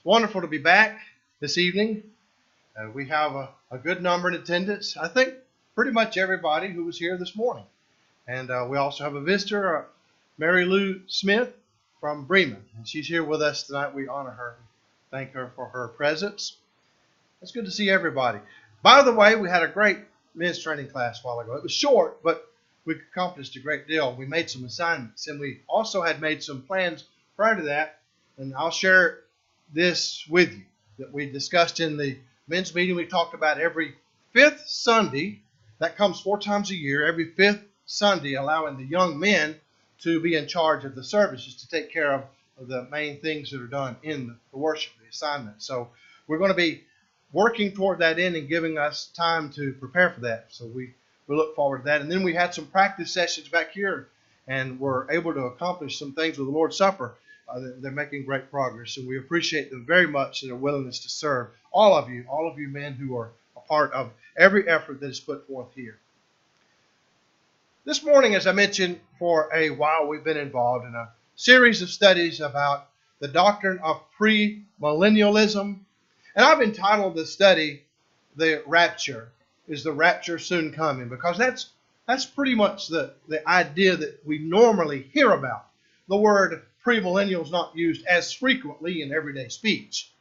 It's wonderful to be back this evening. We have a good number in attendance. I think pretty much everybody who was here this morning. And we also have a visitor, Mary Lou Smith from Bremen. And she's here with us tonight. We honor her and thank her for her presence. It's good to see everybody. By the way, we had a great men's training class a while ago. It was short, but we accomplished a great deal. We made some assignments, and we also had made some plans prior to that. And I'll share this with you that we discussed in the men's meeting. We talked about every fifth Sunday, that comes 4 times a year, every fifth Sunday, allowing the young men to be in charge of the services, to take care of the main things that are done in the worship, the assignment. So we're going to be working toward that end and giving us time to prepare for that. So we look forward to that. And then we had some practice sessions back here, and we're able to accomplish some things with the Lord's Supper. They're making great progress, and we appreciate them very much and their willingness to serve. All of you men who are a part of every effort that is put forth here. This morning, as I mentioned, for a while we've been involved in a series of studies about the doctrine of premillennialism. And I've entitled the study, The Rapture. Is the rapture soon coming? Because that's pretty much the idea that we normally hear about. The word premillennial is not used as frequently in everyday speech.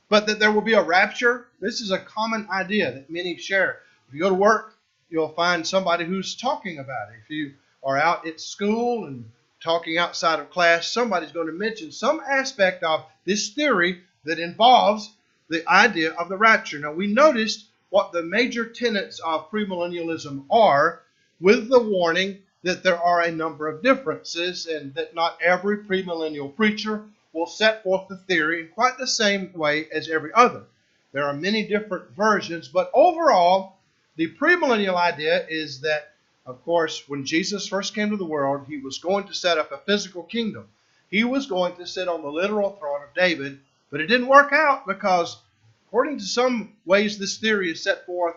But that there will be a rapture, this is a common idea that many share. If you go to work, you'll find somebody who's talking about it. If you are out at school and talking outside of class, somebody's going to mention some aspect of this theory that involves the idea of the rapture. Now, we noticed what the major tenets of premillennialism are, with the warning that there are a number of differences and that not every premillennial preacher will set forth the theory in quite the same way as every other. There are many different versions, but overall, the premillennial idea is that, of course, when Jesus first came to the world, he was going to set up a physical kingdom. He was going to sit on the literal throne of David, but it didn't work out because, according to some ways this theory is set forth,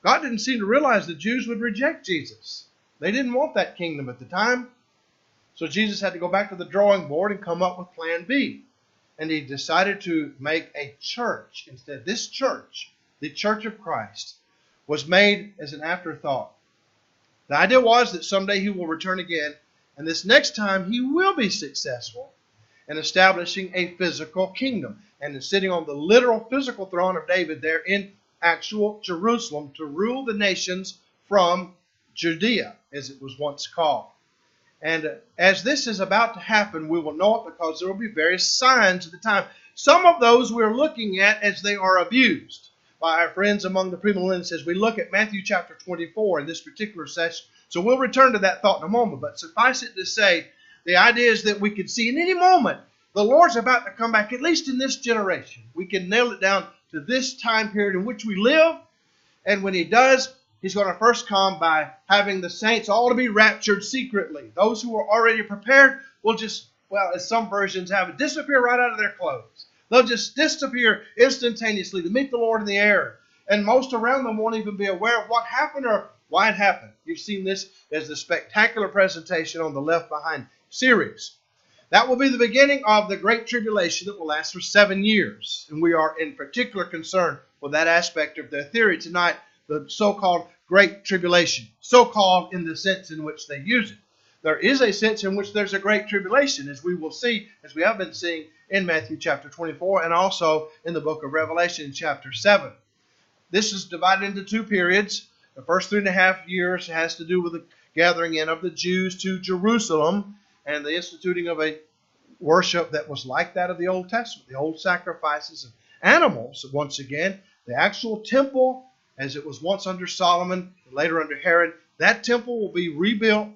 God didn't seem to realize the Jews would reject Jesus. They didn't want that kingdom at the time. So Jesus had to go back to the drawing board and come up with plan B. And he decided to make a church instead. This church, the Church of Christ, was made as an afterthought. The idea was that someday he will return again, and this next time he will be successful in establishing a physical kingdom and is sitting on the literal physical throne of David there in actual Jerusalem to rule the nations from Judea, as it was once called. And as this is about to happen, we will know it because there will be various signs at the time. Some of those we're looking at as they are abused by our friends among the premillennialists as we look at Matthew chapter 24 in this particular session. So we'll return to that thought in a moment. But suffice it to say, the idea is that we could see in any moment the Lord's about to come back, at least in this generation. We can nail it down to this time period in which we live. And when he does, he's going to first come by having the saints all to be raptured secretly. Those who are already prepared will just, well, as some versions have it, disappear right out of their clothes. They'll just disappear instantaneously to meet the Lord in the air. And most around them won't even be aware of what happened or why it happened. You've seen this as the spectacular presentation on the Left Behind series. That will be the beginning of the Great Tribulation that will last for 7 years. And we are in particular concern with that aspect of their theory tonight, the so-called Great Tribulation. So-called in the sense in which they use it. There is a sense in which there's a Great Tribulation, as we will see, as we have been seeing in Matthew chapter 24 and also in the book of Revelation chapter 7. This is divided into 2 periods. The first 3.5 years has to do with the gathering in of the Jews to Jerusalem and the instituting of a worship that was like that of the Old Testament, the old sacrifices of animals. Once again, the actual temple, as it was once under Solomon, later under Herod, that temple will be rebuilt.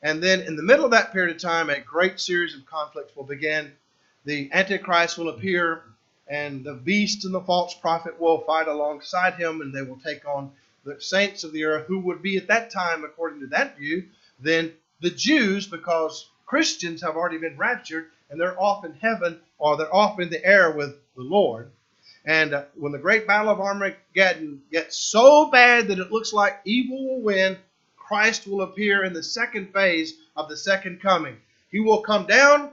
And then in the middle of that period of time, a great series of conflicts will begin. The Antichrist will appear, and the beast and the false prophet will fight alongside him, and they will take on the saints of the earth, who would be at that time, according to that view, then the Jews, because Christians have already been raptured, and they're off in heaven, or they're off in the air with the Lord. And when the great battle of Armageddon gets so bad that it looks like evil will win, Christ will appear in the second phase of the second coming. He will come down.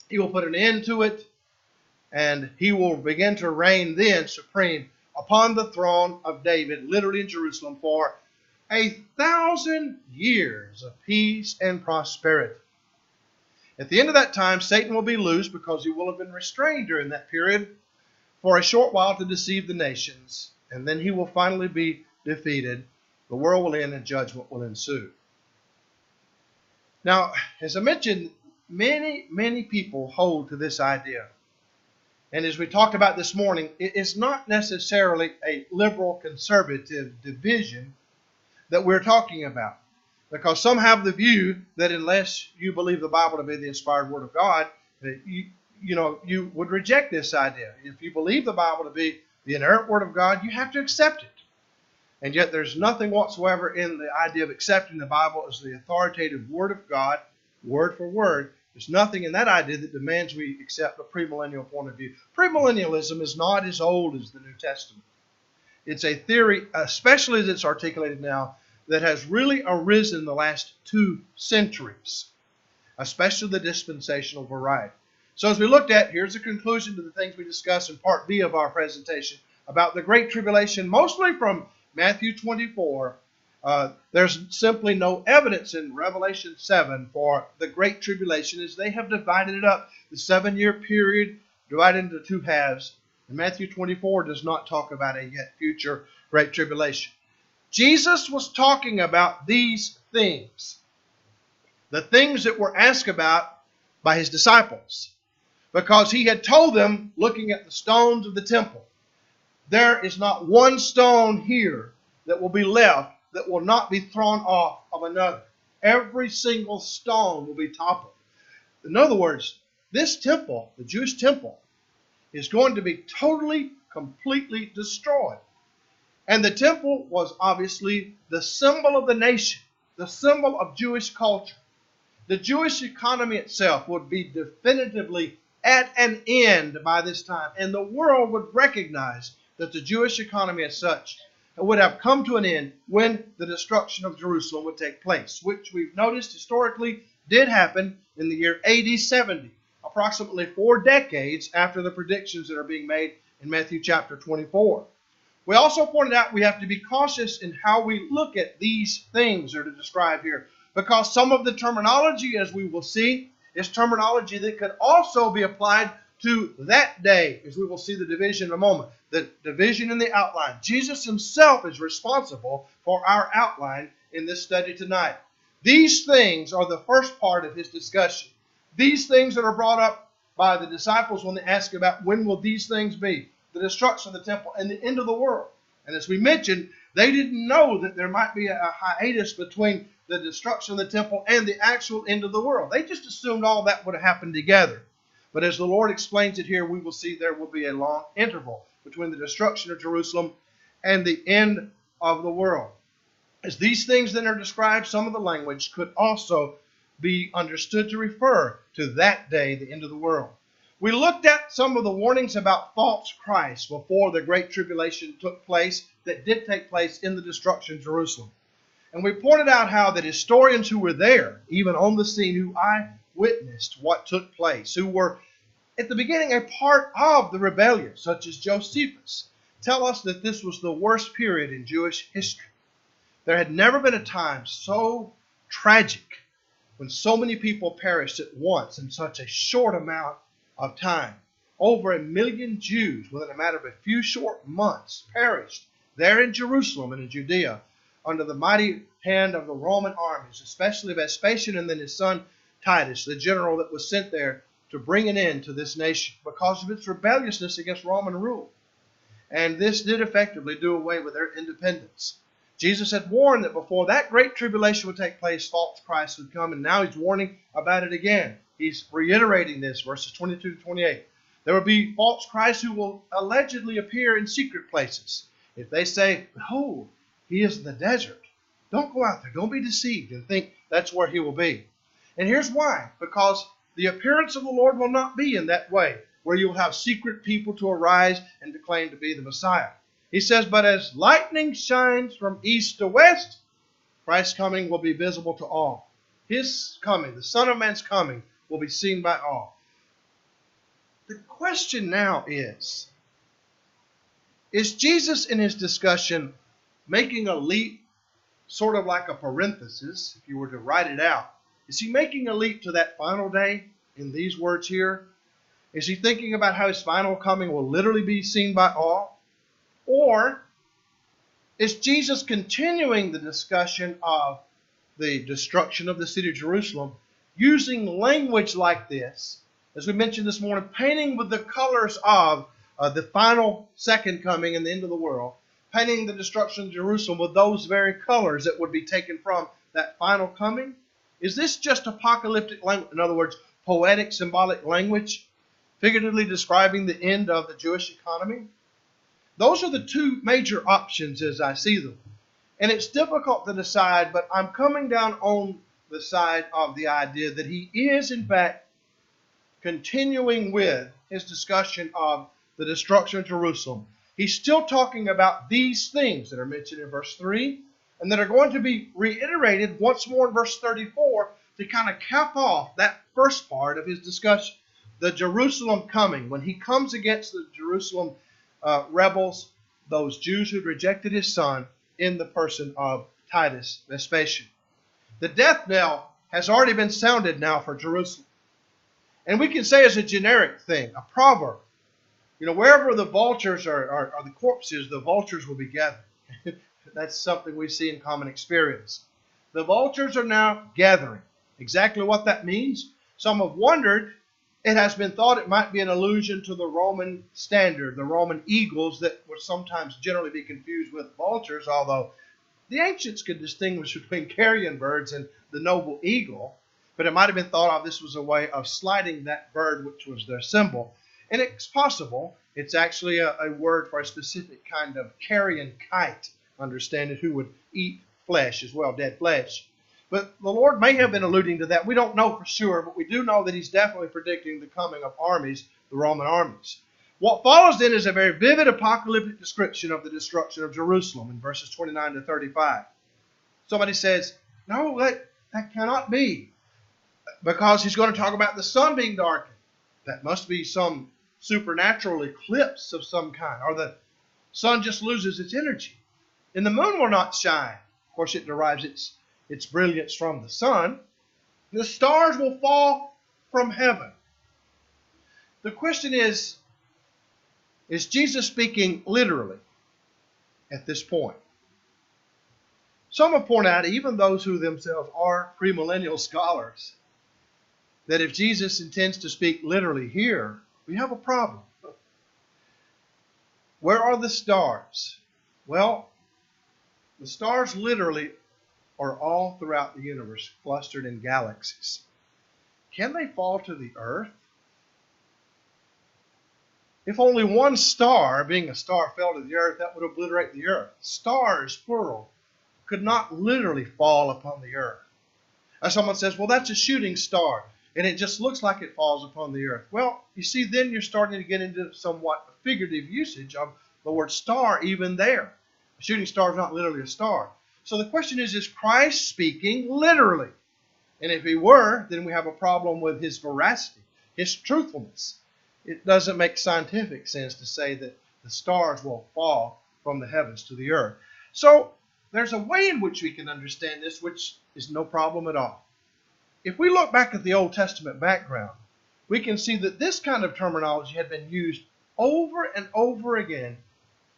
He will put an end to it. And he will begin to reign then supreme upon the throne of David, literally in Jerusalem, for 1,000 years of peace and prosperity. At the end of that time, Satan will be loosed because he will have been restrained during that period for a short while to deceive the nations, and then he will finally be defeated. The world will end and judgment will ensue. Now, as I mentioned, many people hold to this idea. And as we talked about this morning, it is not necessarily a liberal conservative division that we're talking about. Because some have the view that unless you believe the Bible to be the inspired Word of God, that you would reject this idea. If you believe the Bible to be the inerrant Word of God, you have to accept it. And yet there's nothing whatsoever in the idea of accepting the Bible as the authoritative Word of God, word for word. There's nothing in that idea that demands we accept the premillennial point of view. Premillennialism is not as old as the New Testament. It's a theory, especially as it's articulated now, that has really arisen in the last 2 centuries, especially the dispensational variety. So as we looked at, here's the conclusion to the things we discussed in Part B of our presentation about the Great Tribulation, mostly from Matthew 24. There's simply no evidence in Revelation 7 for the Great Tribulation, as they have divided it up, the 7-year period divided into 2 halves. And Matthew 24 does not talk about a yet future Great Tribulation. Jesus was talking about these things, the things that were asked about by his disciples, because he had told them, looking at the stones of the temple, there is not one stone here that will be left that will not be thrown off of another. Every single stone will be toppled. In other words, this temple, the Jewish temple, is going to be totally, completely destroyed. And the temple was obviously the symbol of the nation, the symbol of Jewish culture. The Jewish economy itself would be definitively at an end by this time, and the world would recognize that the Jewish economy as such would have come to an end when the destruction of Jerusalem would take place, which we've noticed historically did happen in the year AD 70, approximately 4 decades after the predictions that are being made in Matthew chapter 24. We also pointed out we have to be cautious in how we look at these things that are described here, because some of the terminology, as we will see, is terminology that could also be applied to that day, as we will see the division in a moment. The division in the outline. Jesus himself is responsible for our outline in this study tonight. These things are the first part of his discussion. These things that are brought up by the disciples when they ask about when will these things be, the destruction of the temple and the end of the world. And as we mentioned, they didn't know that there might be a hiatus between the destruction of the temple and the actual end of the world. They just assumed all that would have happened together. But as the Lord explains it here, we will see there will be a long interval between the destruction of Jerusalem and the end of the world. As these things then are described, some of the language could also be understood to refer to that day, the end of the world. We looked at some of the warnings about false Christs before the Great Tribulation took place, that did take place in the destruction of Jerusalem. And we pointed out how that historians who were there, even on the scene, who eyewitnessed what took place, who were at the beginning a part of the rebellion, such as Josephus, tell us that this was the worst period in Jewish history. There had never been a time so tragic when so many people perished at once in such a short amount of time. Over 1 million Jews, within a matter of a few short months, perished there in Jerusalem and in Judea under the mighty hand of the Roman armies, especially Vespasian and then his son Titus, the general that was sent there to bring an end to this nation because of its rebelliousness against Roman rule. And this did effectively do away with their independence. Jesus had warned that before that great tribulation would take place, false Christ would come, and now he's warning about it again. He's reiterating this, verses 22 to 28. There will be false Christs who will allegedly appear in secret places. If they say, behold, he is in the desert, don't go out there. Don't be deceived and think that's where he will be. And here's why. Because the appearance of the Lord will not be in that way, where you will have secret people to arise and to claim to be the Messiah. He says, but as lightning shines from east to west, Christ's coming will be visible to all. His coming, the Son of Man's coming, will be seen by all. The question now is Jesus in his discussion making a leap, sort of like a parenthesis, if you were to write it out? Is he making a leap to that final day in these words here? Is he thinking about how his final coming will literally be seen by all? Or is Jesus continuing the discussion of the destruction of the city of Jerusalem using language like this, as we mentioned this morning, painting with the colors of the final second coming and the end of the world, painting the destruction of Jerusalem with those very colors that would be taken from that final coming? Is this just apocalyptic language? In other words, poetic, symbolic language, figuratively describing the end of the Jewish economy? Those are the two major options as I see them. And it's difficult to decide, but I'm coming down on the side of the idea that he is, in fact, continuing with his discussion of the destruction of Jerusalem. He's still talking about these things that are mentioned in verse 3 and that are going to be reiterated once more in verse 34 to kind of cap off that first part of his discussion. The Jerusalem coming, when he comes against the Jerusalem rebels, those Jews who rejected his son in the person of Titus Vespasian. The death knell has already been sounded now for Jerusalem. And we can say as a generic thing, a proverb, wherever the vultures are the corpses, the vultures will be gathered. That's something we see in common experience. The vultures are now gathering. Exactly what that means, some have wondered. It has been thought it might be an allusion to the Roman standard, the Roman eagles that would sometimes generally be confused with vultures, although the ancients could distinguish between carrion birds and the noble eagle. But it might have been thought of this was a way of slighting that bird, which was their symbol. And it's possible it's actually a word for a specific kind of carrion kite, understand it, who would eat flesh as well, dead flesh. But the Lord may have been alluding to that. We don't know for sure, but we do know that he's definitely predicting the coming of armies, the Roman armies. What follows then is a very vivid apocalyptic description of the destruction of Jerusalem in verses 29 to 35. Somebody says, no, that cannot be, because he's going to talk about the sun being darkened. That must be some supernatural eclipse of some kind, or the sun just loses its energy. And the moon will not shine. Of course, it derives its brilliance from the sun. The stars will fall from heaven. The question is Jesus speaking literally at this point? Some have pointed out, even those who themselves are premillennial scholars, that if Jesus intends to speak literally here, we have a problem. Where are the stars? Well, the stars literally are all throughout the universe, clustered in galaxies. Can they fall to the earth? If only one star, being a star, fell to the earth, that would obliterate the earth. Stars, plural, could not literally fall upon the earth. As someone says, well, that's a shooting star, and it just looks like it falls upon the earth. Well, you see, then you're starting to get into somewhat figurative usage of the word star even there. A shooting star is not literally a star. So the question is Christ speaking literally? And if he were, then we have a problem with his veracity, his truthfulness. It doesn't make scientific sense to say that the stars will fall from the heavens to the earth. So there's a way in which we can understand this, which is no problem at all. If we look back at the Old Testament background, we can see that this kind of terminology had been used over and over again,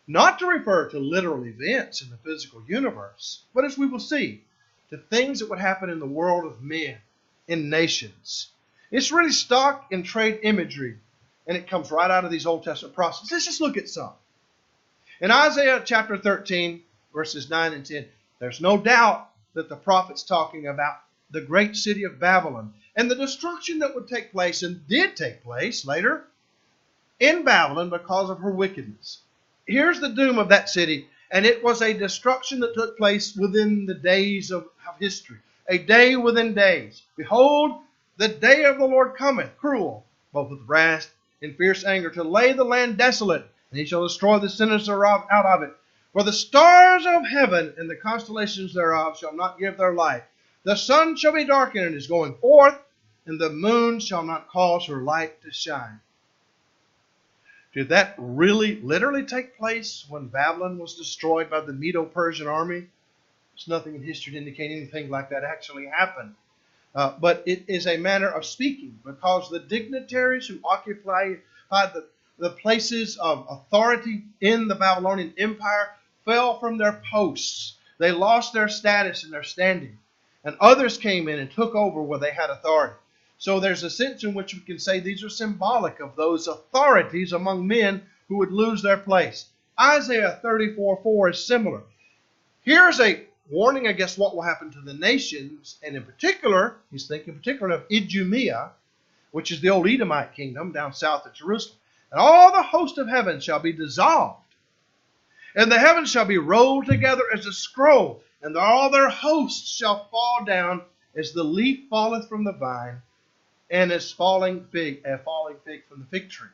not to refer to literal events in the physical universe, but as we will see, to things that would happen in the world of men, in nations. It's really stock in trade imagery, and it comes right out of these Old Testament prophecies. Let's just look at some. In Isaiah chapter 13, verses 9 and 10, there's no doubt that the prophet's talking about the great city of Babylon and the destruction that would take place and did take place later in Babylon because of her wickedness. Here's the doom of that city, and it was a destruction that took place within the days of history, a day within days. Behold, the day of the Lord cometh, cruel, both with wrath and fierce anger, to lay the land desolate, and he shall destroy the sinners thereof out of it. For the stars of heaven and the constellations thereof shall not give their light. The sun shall be darkened in his going forth, and the moon shall not cause her light to shine. Did that really literally take place when Babylon was destroyed by the Medo-Persian army? There's nothing in history to indicate anything like that actually happened. But it is a manner of speaking, because the dignitaries who occupied the places of authority in the Babylonian Empire fell from their posts. They lost their status and their standing. And others came in and took over where they had authority. So there's a sense in which we can say these are symbolic of those authorities among men who would lose their place. Isaiah 34:4 is similar. Here's a warning against what will happen to the nations, and in particular, he's thinking in particular of Idumea, which is the old Edomite kingdom down south of Jerusalem. And all the host of heaven shall be dissolved, and the heavens shall be rolled together as a scroll, and all their hosts shall fall down as the leaf falleth from the vine, and as falling fig from the fig tree.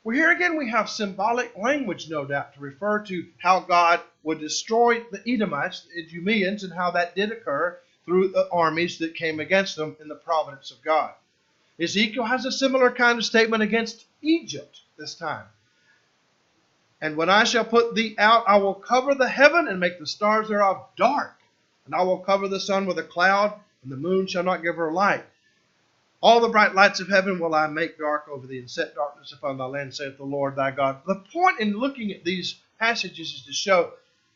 Well, here again we have symbolic language, no doubt, to refer to how God would destroy the Edomites, the Idumeans, and how that did occur through the armies that came against them in the providence of God. Ezekiel has a similar kind of statement against Egypt this time. And when I shall put thee out, I will cover the heaven and make the stars thereof dark. And I will cover the sun with a cloud, and the moon shall not give her light. All the bright lights of heaven will I make dark over thee, and set darkness upon thy land, saith the Lord thy God. The point in looking at these passages is to show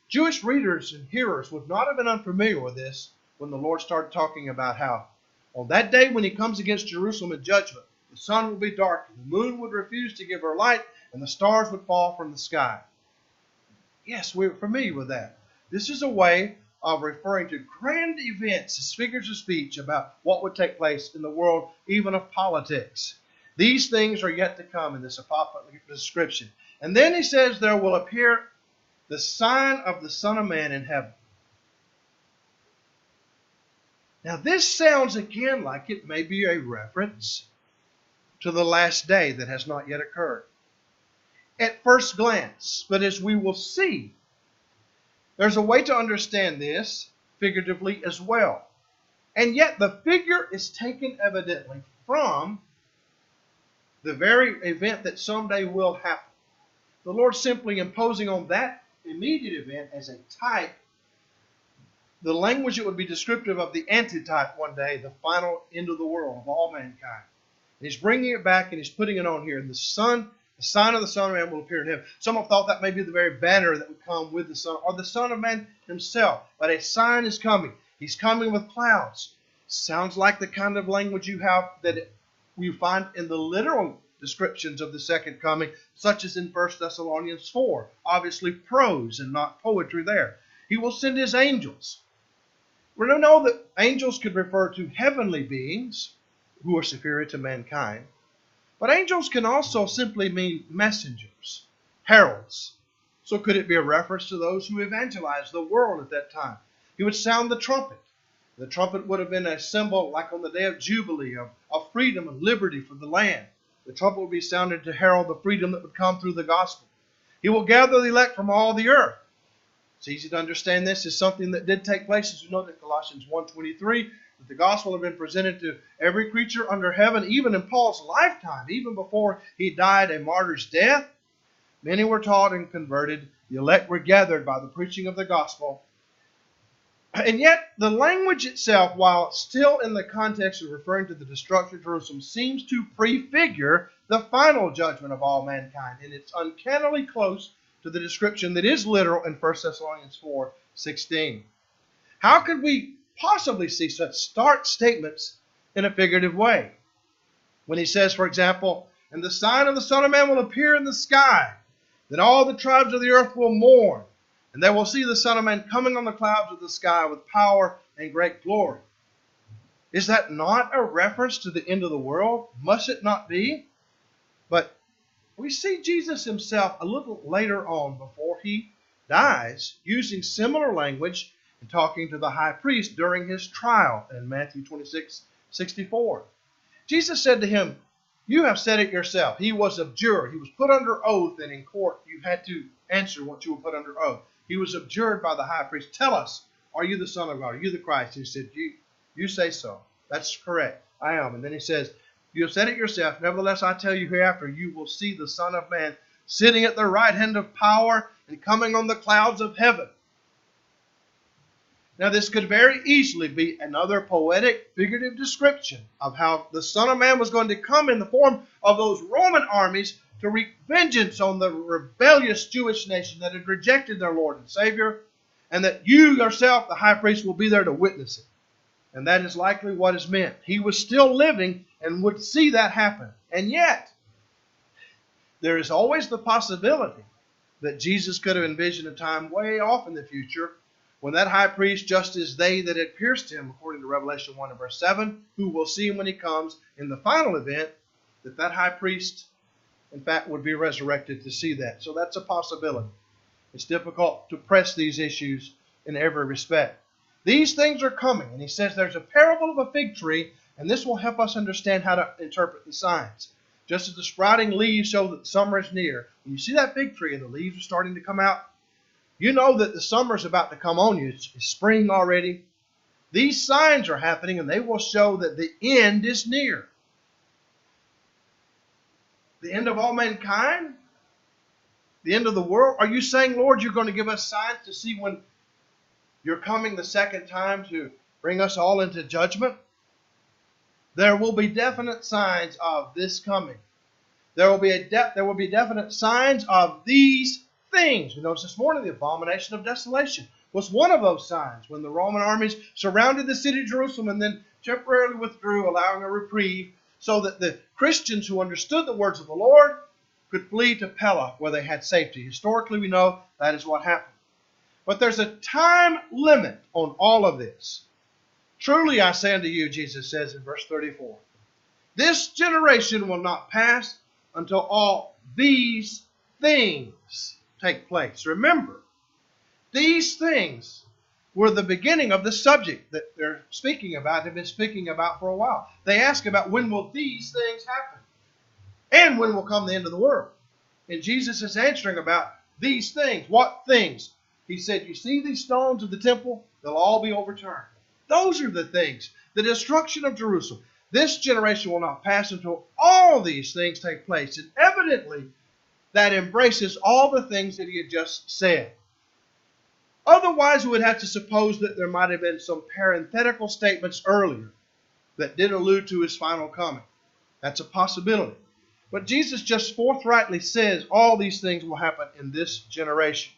Jewish readers and hearers would not have been unfamiliar with this when the Lord started talking about how on that day when he comes against Jerusalem in judgment, the sun will be dark, and the moon would refuse to give her light, and the stars would fall from the sky. Yes, we're familiar with that. This is a way of referring to grand events as figures of speech about what would take place in the world, even of politics. These things are yet to come in this apocalyptic description. And then he says there will appear the sign of the Son of Man in heaven. Now this sounds again like it may be a reference to the last day that has not yet occurred at first glance. But as we will see, there's a way to understand this figuratively as well. And yet the figure is taken evidently from the very event that someday will happen. The Lord simply imposing on that immediate event as a type the language that would be descriptive of the antitype one day, the final end of the world of all mankind. And he's bringing it back and he's putting it on here. And the sign of the Son of Man will appear in heaven. Some have thought that may be the very banner that would come with the Son, or the Son of Man himself. But a sign is coming. He's coming with clouds. Sounds like the kind of language you have that you find in the literal descriptions of the second coming, such as in 1 Thessalonians 4. Obviously prose and not poetry there. He will send his angels. We don't know that angels could refer to heavenly beings who are superior to mankind. But angels can also simply mean messengers, heralds. So could it be a reference to those who evangelized the world at that time? He would sound the trumpet. The trumpet would have been a symbol, like on the day of Jubilee, of freedom and liberty for the land. The trumpet would be sounded to herald the freedom that would come through the gospel. He will gather the elect from all the earth. It's easy to understand this as something that did take place, as we know in Colossians 1:23, that the gospel had been presented to every creature under heaven, even in Paul's lifetime, even before he died a martyr's death. Many were taught and converted. The elect were gathered by the preaching of the gospel. And yet, the language itself, while still in the context of referring to the destruction of Jerusalem, seems to prefigure the final judgment of all mankind. And it's uncannily close to the description that is literal in 1 Thessalonians 4:16. How could we possibly see such stark statements in a figurative way? When he says, for example, and the sign of the Son of Man will appear in the sky, then all the tribes of the earth will mourn, and they will see the Son of Man coming on the clouds of the sky with power and great glory. Is that not a reference to the end of the world? Must it not be? But we see Jesus himself a little later on, before he dies, using similar language and talking to the high priest during his trial in Matthew 26:64. Jesus said to him, you have said it yourself. He was abjured. He was put under oath, and in court you had to answer what you were put under oath. He was abjured by the high priest. Tell us, are you the Son of God? Are you the Christ? He said, you say so. That's correct. I am. And then he says, You have said it yourself. Nevertheless, I tell you, hereafter you will see the Son of Man sitting at the right hand of power and coming on the clouds of heaven. Now, this could very easily be another poetic, figurative description of how the Son of Man was going to come in the form of those Roman armies to wreak vengeance on the rebellious Jewish nation that had rejected their Lord and Savior, and that you yourself, the high priest, will be there to witness it. And that is likely what is meant. He was still living and would see that happen. And yet, there is always the possibility that Jesus could have envisioned a time way off in the future when that high priest, just as they that had pierced him, according to Revelation 1 and verse 7, who will see him when he comes in the final event, that high priest, in fact, would be resurrected to see that. So that's a possibility. It's difficult to press these issues in every respect. These things are coming, and he says there's a parable of a fig tree, and this will help us understand how to interpret the signs. Just as the sprouting leaves show that summer is near, when you see that fig tree and the leaves are starting to come out, you know that the summer is about to come on you. It's spring already. These signs are happening, and they will show that the end is near. The end of all mankind? The end of the world? Are you saying, Lord, you're going to give us signs to see when you're coming the second time to bring us all into judgment? There will be definite signs of this coming. There will be definite signs of these things. We noticed this morning the abomination of desolation was one of those signs when the Roman armies surrounded the city of Jerusalem and then temporarily withdrew, allowing a reprieve so that the Christians who understood the words of the Lord could flee to Pella where they had safety. Historically, we know that is what happened. But there's a time limit on all of this. Truly I say unto you, Jesus says in verse 34, this generation will not pass until all these things take place. Remember, these things were the beginning of the subject that they're speaking about, they've been speaking about for a while. They ask about when will these things happen? And when will come the end of the world? And Jesus is answering about these things. What things? He said, you see these stones of the temple? They'll all be overturned. Those are the things. The destruction of Jerusalem. This generation will not pass until all these things take place. And evidently, that embraces all the things that he had just said. Otherwise, we would have to suppose that there might have been some parenthetical statements earlier that did allude to his final coming. That's a possibility. But Jesus just forthrightly says all these things will happen in this generation.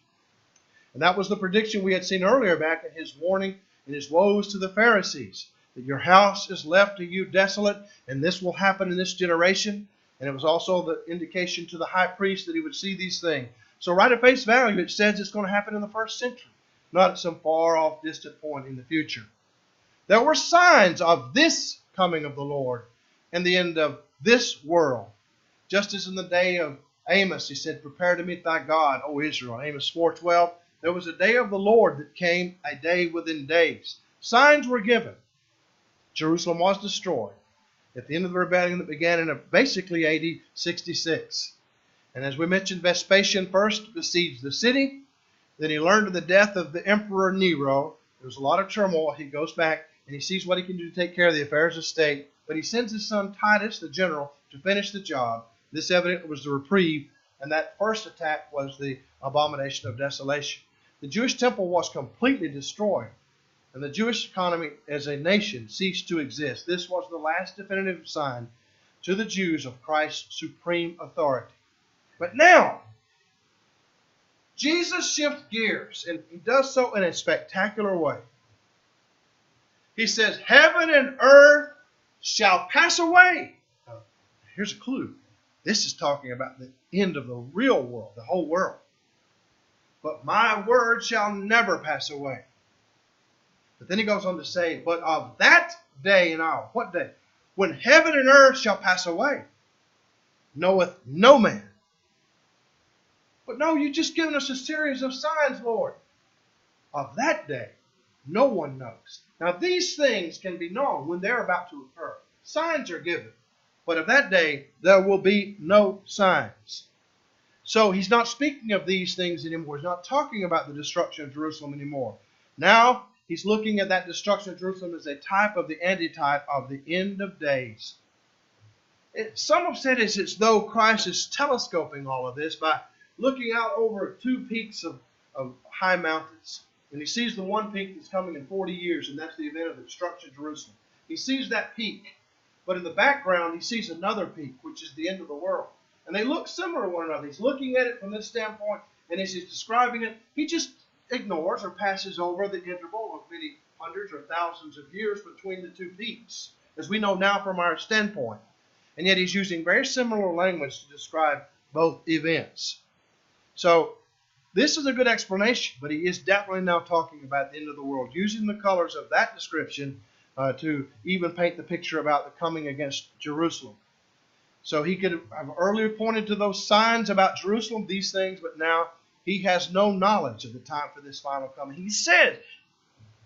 And that was the prediction we had seen earlier back in his warning and his woes to the Pharisees, that your house is left to you desolate, and this will happen in this generation. And it was also the indication to the high priest that he would see these things. So right at face value, it says it's going to happen in the first century, not at some far-off, distant point in the future. There were signs of this coming of the Lord and the end of this world. Just as in the day of Amos, he said, prepare to meet thy God, O Israel. Amos 4:12. There was a day of the Lord that came, a day within days. Signs were given. Jerusalem was destroyed at the end of the rebellion that began in basically AD 66. And as we mentioned, Vespasian first besieged the city. Then he learned of the death of the Emperor Nero. There was a lot of turmoil. He goes back and he sees what he can do to take care of the affairs of state. But he sends his son Titus, the general, to finish the job. This evidently was the reprieve. And that first attack was the abomination of desolation. The Jewish temple was completely destroyed, and the Jewish economy as a nation ceased to exist. This was the last definitive sign to the Jews of Christ's supreme authority. But now, Jesus shifts gears, and he does so in a spectacular way. He says, heaven and earth shall pass away. Now, here's a clue. This is talking about the end of the real world, the whole world. But my word shall never pass away. But then he goes on to say, but of that day and hour, what day? When heaven and earth shall pass away, knoweth no man. But no, you've just given us a series of signs, Lord. Of that day, no one knows. Now these things can be known when they're about to occur. Signs are given. But of that day, there will be no signs. So he's not speaking of these things anymore. He's not talking about the destruction of Jerusalem anymore. Now he's looking at that destruction of Jerusalem as a type of the antitype of the end of days. Some have said it's as though Christ is telescoping all of this by looking out over two peaks of high mountains. And he sees the one peak that's coming in 40 years, and that's the event of the destruction of Jerusalem. He sees that peak, but in the background he sees another peak, which is the end of the world. And they look similar to one another. He's looking at it from this standpoint, and as he's describing it, he just ignores or passes over the interval of many hundreds or thousands of years between the two peaks, as we know now from our standpoint. And yet he's using very similar language to describe both events. So this is a good explanation, but he is definitely now talking about the end of the world, using the colors of that description to even paint the picture about the coming against Jerusalem. So he could have earlier pointed to those signs about Jerusalem, these things, but now he has no knowledge of the time for this final coming. He said,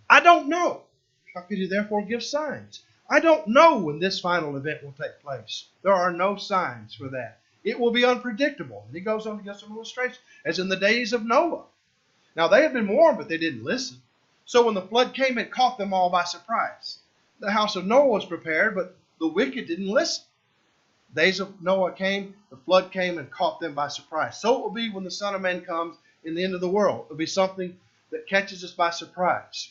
I don't know. How could you therefore give signs? I don't know when this final event will take place. There are no signs for that. It will be unpredictable. And he goes on to give some illustrations, as in the days of Noah. Now they had been warned, but they didn't listen. So when the flood came, it caught them all by surprise. The house of Noah was prepared, but the wicked didn't listen. Days of Noah came, the flood came and caught them by surprise. So it will be when the Son of Man comes in the end of the world. It will be something that catches us by surprise.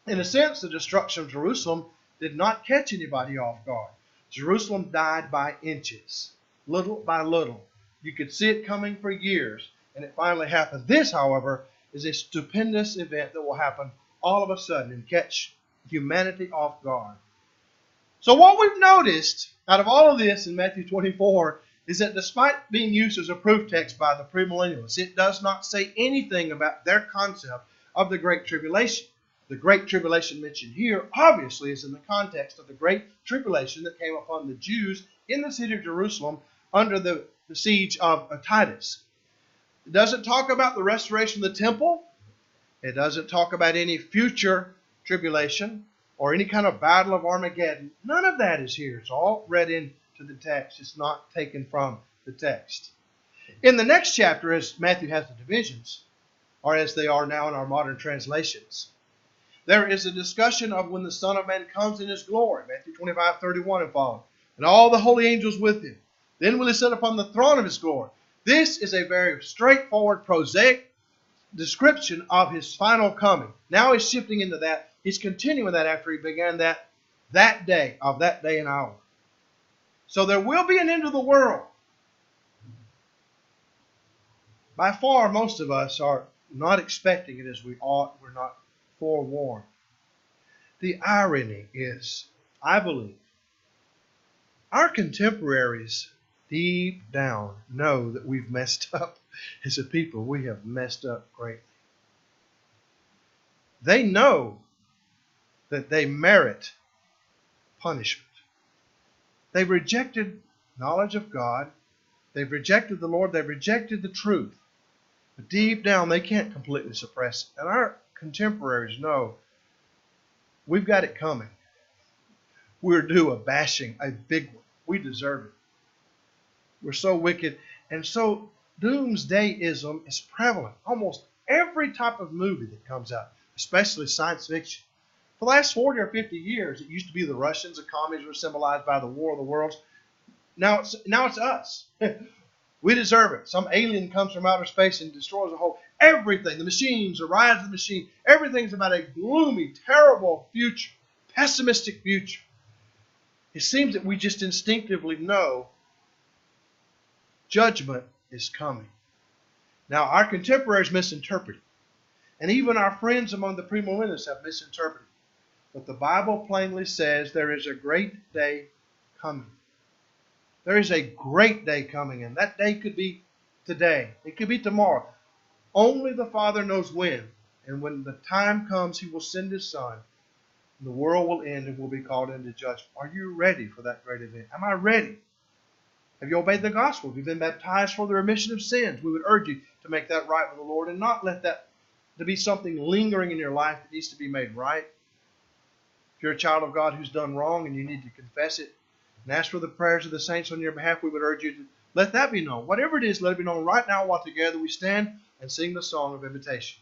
In a sense, the destruction of Jerusalem did not catch anybody off guard. Jerusalem died by inches, little by little. You could see it coming for years, and it finally happened. This, however, is a stupendous event that will happen all of a sudden and catch humanity off guard. So what we've noticed out of all of this in Matthew 24 is that despite being used as a proof text by the premillennialists, it does not say anything about their concept of the Great Tribulation. The Great Tribulation mentioned here obviously is in the context of the Great Tribulation that came upon the Jews in the city of Jerusalem under the siege of Titus. It doesn't talk about the restoration of the temple. It doesn't talk about any future tribulation or any kind of battle of Armageddon. None of that is here. It's all read into the text. It's not taken from the text. In the next chapter, as Matthew has the divisions, or as they are now in our modern translations, there is a discussion of when the Son of Man comes in his glory, Matthew 25:31 and following, and all the holy angels with him. Then will he sit upon the throne of his glory. This is a very straightforward, prosaic description of his final coming. Now he's shifting into that. He's continuing that after he began that day and hour. So there will be an end of the world. By far, most of us are not expecting it as we ought. We're not forewarned. The irony is, I believe, our contemporaries deep down know that we've messed up as a people. We have messed up greatly. They know that they merit punishment. They've rejected knowledge of God. They've rejected the Lord. They've rejected the truth. But deep down, they can't completely suppress it. And our contemporaries know we've got it coming. We're due a bashing, a big one. We deserve it. We're so wicked. And so doomsdayism is prevalent. Almost every type of movie that comes out, especially science fiction. For the last 40 or 50 years, it used to be the Russians. The commies were symbolized by the War of the Worlds. Now it's us. We deserve it. Some alien comes from outer space and destroys the whole everything. The machines, the rise of the machine. Everything's about a gloomy, terrible future, pessimistic future. It seems that we just instinctively know judgment is coming. Now, our contemporaries misinterpret it. And even our friends among the premillennialists have misinterpreted it. But the Bible plainly says there is a great day coming. There is a great day coming, and that day could be today. It could be tomorrow. Only the Father knows when. And when the time comes, He will send His Son. And the world will end and will be called into judgment. Are you ready for that great event? Am I ready? Have you obeyed the gospel? Have you been baptized for the remission of sins? We would urge you to make that right with the Lord and not let that to be something lingering in your life that needs to be made right. If you're a child of God who's done wrong and you need to confess it and ask for the prayers of the saints on your behalf, we would urge you to let that be known. Whatever it is, let it be known right now while together we stand and sing the song of invitation.